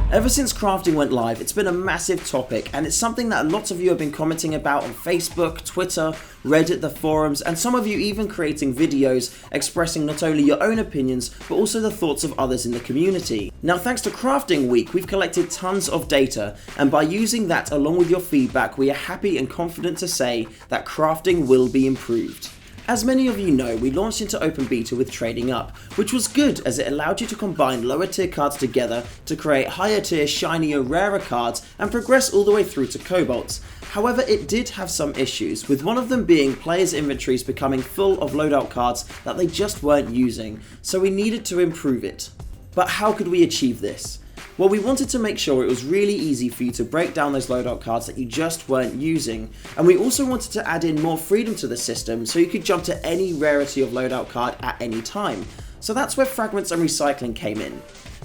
Ever since crafting went live, it's been a massive topic, and it's something that lots of you have been commenting about on Facebook, Twitter, Reddit, the forums, and some of you even creating videos expressing not only your own opinions, but also the thoughts of others in the community. Now, thanks to Crafting Week, we've collected tons of data, and by using that along with your feedback, we are happy and confident to say that crafting will be improved. As many of you know, we launched into open beta with Trading Up, which was good as it allowed you to combine lower tier cards together to create higher tier, shinier, rarer cards and progress all the way through to Cobalts. However, it did have some issues, with one of them being players' inventories becoming full of loadout cards that they just weren't using, so we needed to improve it. But how could we achieve this? Well, we wanted to make sure it was really easy for you to break down those loadout cards that you just weren't using, and we also wanted to add in more freedom to the system so you could jump to any rarity of loadout card at any time. So that's where fragments and recycling came in.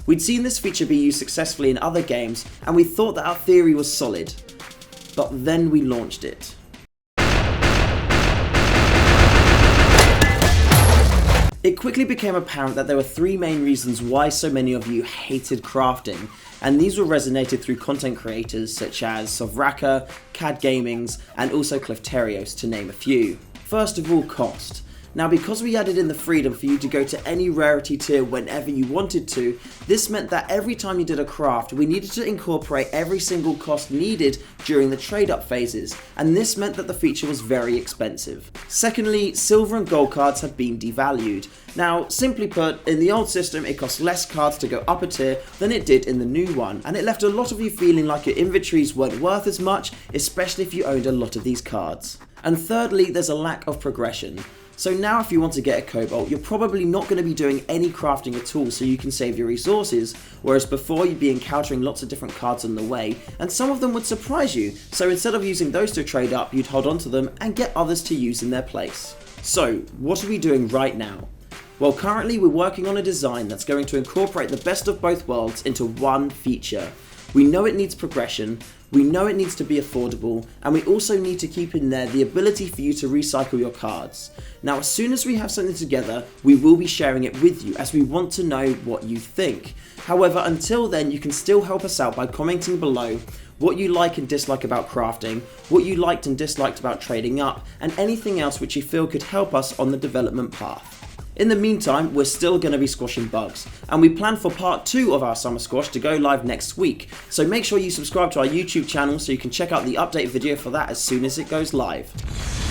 We'd seen this feature be used successfully in other games, and we thought that our theory was solid. But then we launched it. It quickly became apparent that there were three main reasons why so many of you hated crafting, and these were resonated through content creators such as Sovraka, Cad Gamings, and also Clifterios, to name a few. First of all, cost. Now, because we added in the freedom for you to go to any rarity tier whenever you wanted to, this meant that every time you did a craft, we needed to incorporate every single cost needed during the trade-up phases, and this meant that the feature was very expensive. Secondly, silver and gold cards have been devalued. Now, simply put, in the old system, it cost less cards to go up a tier than it did in the new one, and it left a lot of you feeling like your inventories weren't worth as much, especially if you owned a lot of these cards. And thirdly, there's a lack of progression. So now if you want to get a Cobalt, you're probably not going to be doing any crafting at all so you can save your resources, whereas before you'd be encountering lots of different cards on the way, and some of them would surprise you, so instead of using those to trade up, you'd hold on to them and get others to use in their place. So, what are we doing right now? Well, currently we're working on a design that's going to incorporate the best of both worlds into one feature. We know it needs progression, we know it needs to be affordable, and we also need to keep in there the ability for you to recycle your cards. Now, as soon as we have something together, we will be sharing it with you as we want to know what you think. However, until then, you can still help us out by commenting below what you like and dislike about crafting, what you liked and disliked about trading up, and anything else which you feel could help us on the development path. In the meantime, we're still going to be squashing bugs, and we plan for part 2 of our summer squash to go live next week, so make sure you subscribe to our YouTube channel so you can check out the update video for that as soon as it goes live.